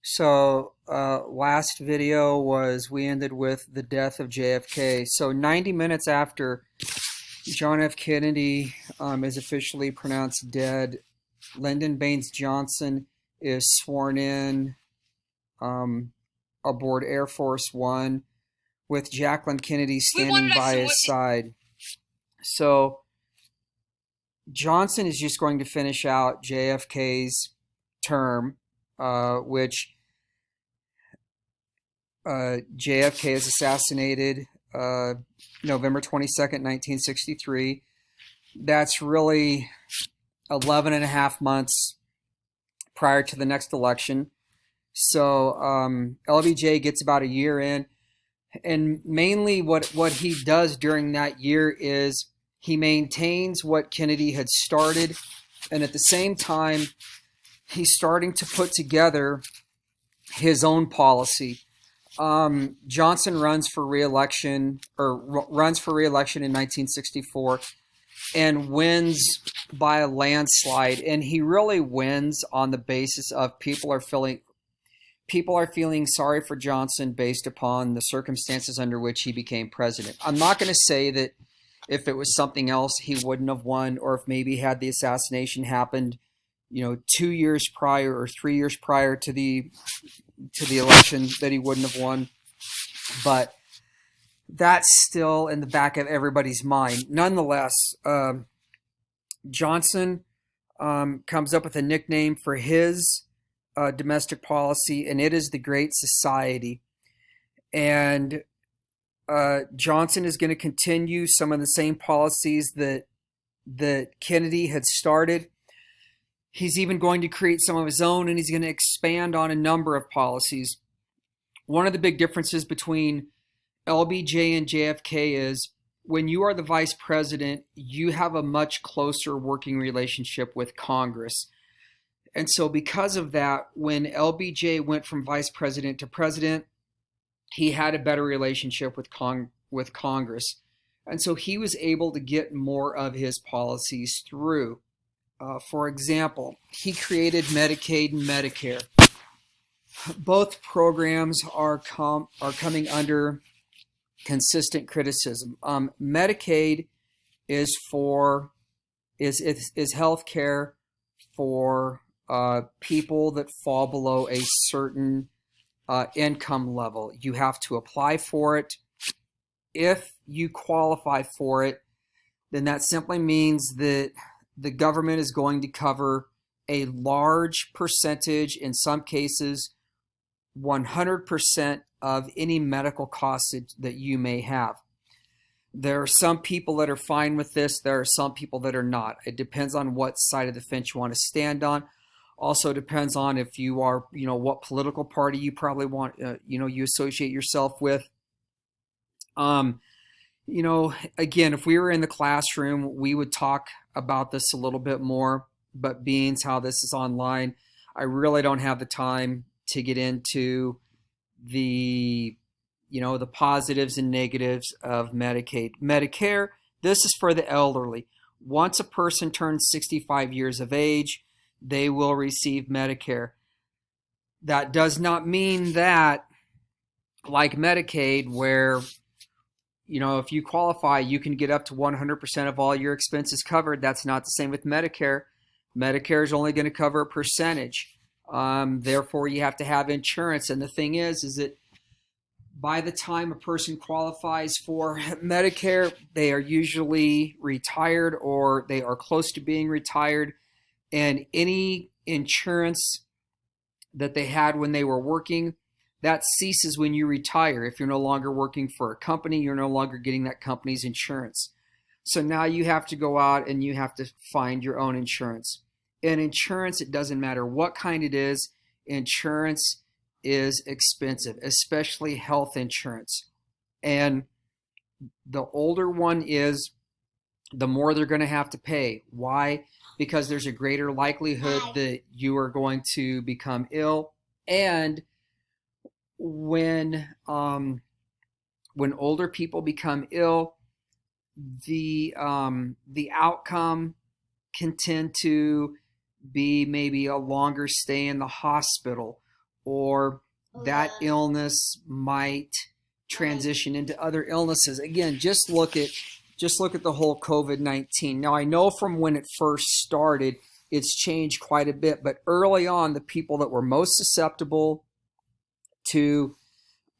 So, last video was we ended with the death of JFK. So, 90 minutes after John F. Kennedy is officially pronounced dead, Lyndon Baines Johnson is sworn in um, aboard Air Force One with Jacqueline Kennedy standing by his side. So, Johnson is just going to finish out JFK's term, which JFK is assassinated November 22nd, 1963. That's really 11 and a half months prior to the next election. So LBJ gets about a year in. And mainly what he does during that year is he maintains what Kennedy had started. And at the same time, he's starting to put together his own policy. Johnson runs for re-election in 1964 and wins by a landslide. And he really wins on the basis of people are feeling sorry for Johnson based upon the circumstances under which he became president. I'm not going to say that if it was something else he wouldn't have won, or if maybe had the assassination happened 2 years prior or 3 years prior to the election, that he wouldn't have won. But that's still in the back of everybody's mind. Nonetheless, Johnson comes up with a nickname for his domestic policy, and it is the Great Society. And Johnson is going to continue some of the same policies that Kennedy had started. He's even going to create some of his own, and he's going to expand on a number of policies. One of the big differences between LBJ and JFK is when you are the vice president, you have a much closer working relationship with Congress. And so because of that, when LBJ went from vice president to president, he had a better relationship with Congress. And so he was able to get more of his policies through. For example, he created Medicaid and Medicare. Both programs are coming under consistent criticism. Medicaid is health care for people that fall below a certain income level. You have to apply for it. If you qualify for it, then that simply means that the government is going to cover a large percentage, in some cases 100% of any medical costs that you may have. There are some people that are fine with this. There are some people that are not. It depends on what side of the fence you want to stand on. Also depends on if you are, what political party you probably want, you associate yourself with. Again, if we were in the classroom, we would talk about this a little bit more, but being how this is online, I really don't have the time to get into the positives and negatives of Medicaid. Medicare, this is for the elderly. Once a person turns 65 years of age, they will receive Medicare. That does not mean that, like Medicaid, where if you qualify, you can get up to 100% of all your expenses covered. That's not the same with Medicare. Medicare is only going to cover a percentage. Therefore, you have to have insurance. And the thing is that by the time a person qualifies for Medicare, they are usually retired or they are close to being retired. And any insurance that they had when they were working, that ceases when you retire. If you're no longer working for a company, you're no longer getting that company's insurance. So now you have to go out and you have to find your own insurance. And insurance, it doesn't matter what kind it is, insurance is expensive, especially health insurance. And the older one is, the more they're going to have to pay. Why? Because there's a greater likelihood that you are going to become ill. And when older people become ill, the outcome can tend to be maybe a longer stay in the hospital, or that illness might transition into other illnesses. Again, just look at the whole COVID-19. Now, I know from when it first started, it's changed quite a bit, but early on, the people that were most susceptible to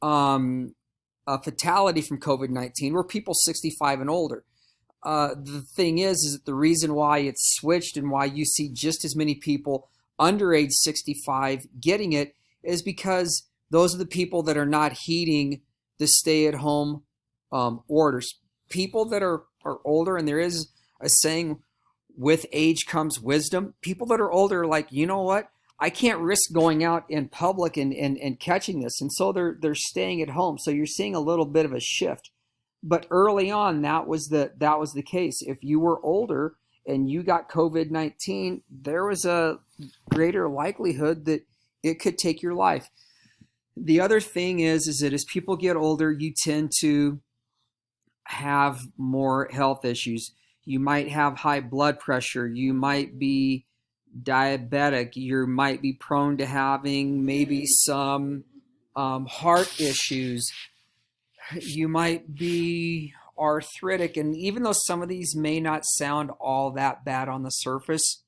a fatality from COVID-19 were people 65 and older. The thing is that the reason why it's switched and why you see just as many people under age 65 getting it is because those are the people that are not heeding the stay-at-home orders. People that are older, and there is a saying, with age comes wisdom. People that are older are like, you know what? I can't risk going out in public and catching this. And so they're staying at home. So you're seeing a little bit of a shift. But early on, that was the case. If you were older and you got COVID-19, there was a greater likelihood that it could take your life. The other thing is that as people get older, you tend to have more health issues. You might have high blood pressure. You might be diabetic. You might be prone to having maybe some heart issues. You might be arthritic. And even though some of these may not sound all that bad on the surface,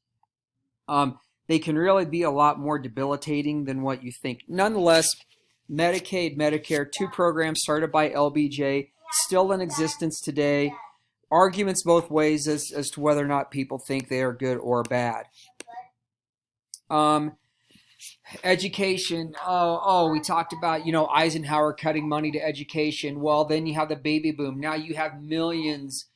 they can really be a lot more debilitating than what you think. Nonetheless, Medicaid, Medicare, two programs started by LBJ, still in existence today. Arguments both ways as to whether or not people think they are good or bad. Education. We talked about, Eisenhower cutting money to education. Well, then you have the baby boom. Now you have millions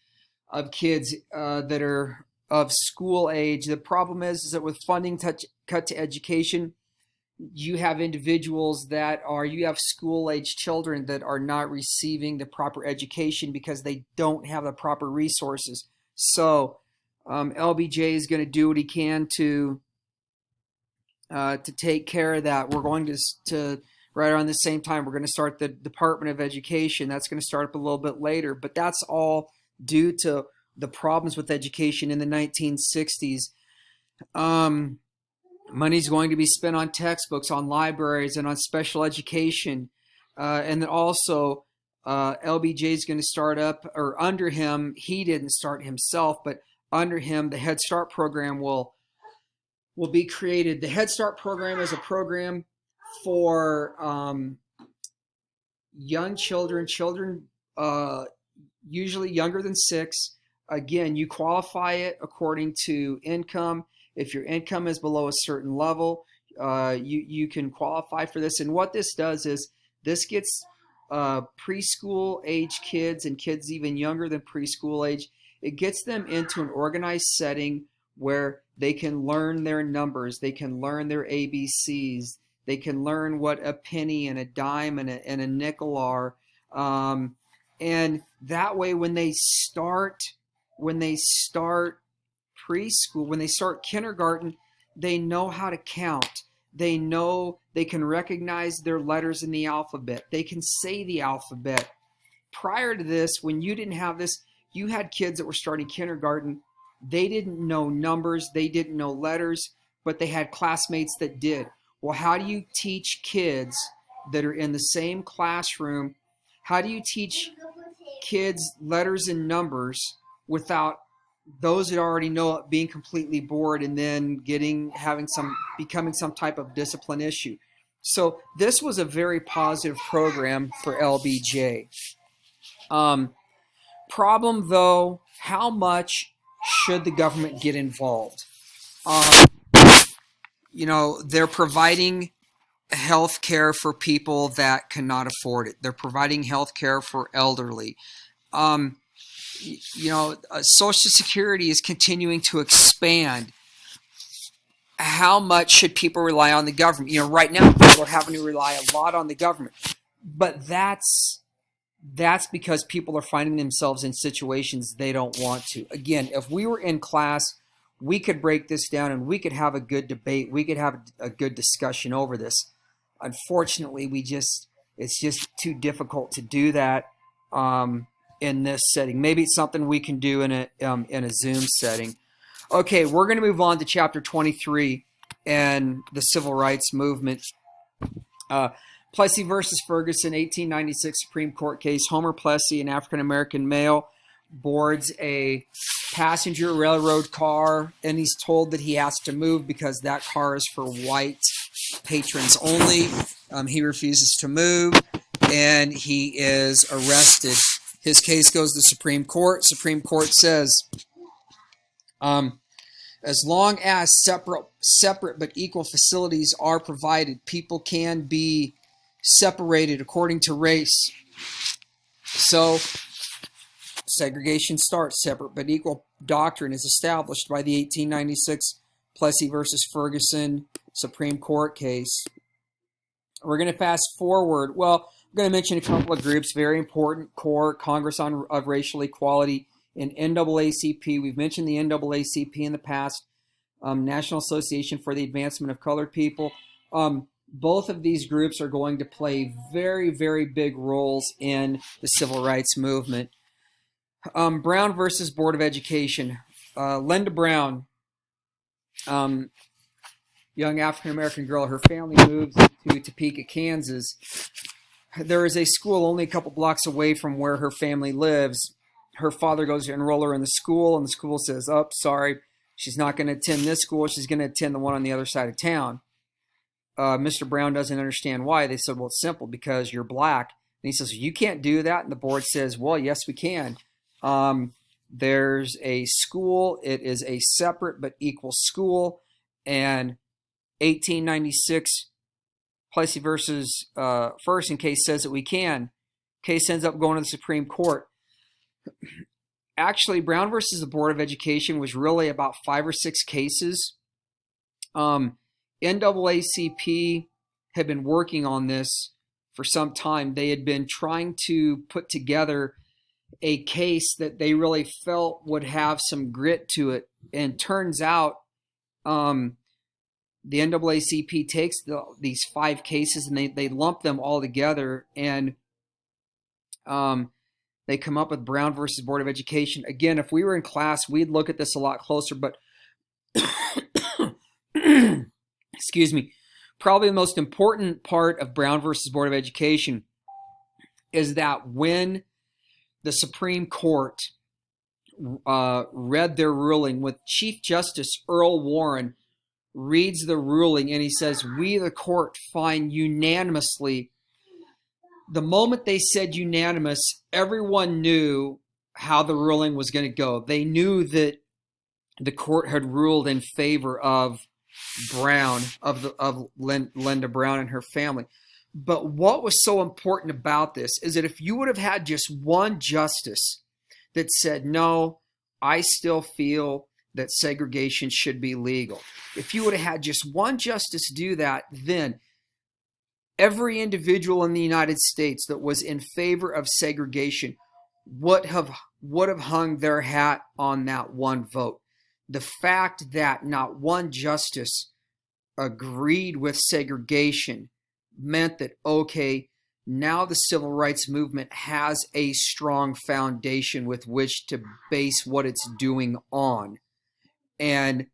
of kids that are of school age. The problem is that with funding cut to education, you have individuals you have school age children that are not receiving the proper education because they don't have the proper resources. So LBJ is going to do what he can to take care of that. We're going to right around the same time, we're going to start the Department of Education. That's going to start up a little bit later, but that's all due to the problems with education in the 1960s. Money's going to be spent on textbooks, on libraries, and on special education. And then also LBJ is going to start up, or under him, he didn't start himself, but under him, the Head Start program will be created. The Head Start program is a program for young children usually younger than 6. Again, you qualify it according to income. If your income is below a certain level, you can qualify for this. And what this does is this gets preschool age kids and kids even younger than preschool age. It gets them into an organized setting where they can learn their numbers, they can learn their ABCs, they can learn what a penny and a dime and a nickel are. And that way, when they start preschool, when they start kindergarten, they know how to count. They know they can recognize their letters in the alphabet. They can say the alphabet. Prior to this, when you didn't have this, you had kids that were starting kindergarten. They didn't know numbers. They didn't know letters, but they had classmates that did. Well, how do you teach kids that are in the same classroom? How do you teach kids letters and numbers without those that already know it being completely bored and then becoming some type of discipline issue? So this was a very positive program for LBJ. Problem though, how much should the government get involved? They're providing health care for people that cannot afford it. They're providing health care for elderly. Social Security is continuing to expand. How much should people rely on the government? Right now people are having to rely a lot on the government, but that's because people are finding themselves in situations they don't want to. Again, if we were in class, we could break this down and we could have a good debate. We could have a good discussion over this. Unfortunately, it's just too difficult to do that in this setting. Maybe it's something we can do in a Zoom setting. Okay, we're going to move on to chapter 23 and the civil rights movement. Uh, Plessy versus Ferguson, 1896 Supreme Court case. Homer Plessy, an African-American male, boards a passenger railroad car, and he's told that he has to move because that car is for white patrons only. He refuses to move, and he is arrested. His case goes to the Supreme Court. Supreme Court says, as long as separate but equal facilities are provided, people can be separated according to race. So segregation starts. Separate but equal doctrine is established by the 1896 Plessy versus Ferguson Supreme Court case. We're going to fast forward. Well, I'm going to mention a couple of groups, very important: CORE, Congress of Racial Equality, and NAACP. We've mentioned the NAACP in the past, National Association for the Advancement of Colored People. Both of these groups are going to play very, very big roles in the civil rights movement. Brown versus Board of Education. Linda Brown, young African-American girl, her family moves to Topeka, Kansas. There is a school only a couple blocks away from where her family lives. Her father goes to enroll her in the school, and the school says, "Oh, sorry, she's not going to attend this school. She's going to attend the one on the other side of town." Mr. Brown doesn't understand why. They said, "Well, it's simple, because you're black." And he says, "You can't do that." And the board says, "Well, yes, we can. There's a school. It is a separate but equal school." And 1896 Plessy versus Ferguson case says that we can. Case ends up going to the Supreme Court. Actually, Brown versus the Board of Education was really about 5 or 6 cases. NAACP had been working on this for some time. They had been trying to put together a case that they really felt would have some grit to it. And turns out the NAACP takes these 5 cases and they lump them all together, and they come up with Brown versus Board of Education. Again, if we were in class, we'd look at this a lot closer, but excuse me, probably the most important part of Brown versus Board of Education is that when the Supreme Court read their ruling, with Chief Justice Earl Warren reads the ruling, and he says, "We, the court, find unanimously." The moment they said unanimous, everyone knew how the ruling was going to go. They knew that the court had ruled in favor of Brown, of Linda Brown and her family. But what was so important about this is that if you would have had just one justice that said, "No, I still feel that segregation should be legal," if you would have had just one justice do that, then every individual in the United States that was in favor of segregation would have hung their hat on that one vote. The fact that not one justice agreed with segregation meant that, okay, now the civil rights movement has a strong foundation with which to base what it's doing on. And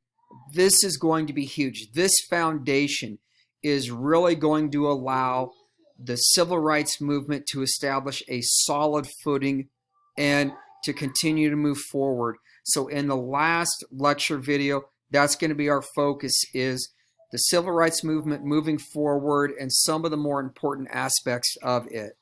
this is going to be huge. This foundation is really going to allow the civil rights movement to establish a solid footing and to continue to move forward. So in the last lecture video, that's going to be our focus, is the civil rights movement moving forward and some of the more important aspects of it.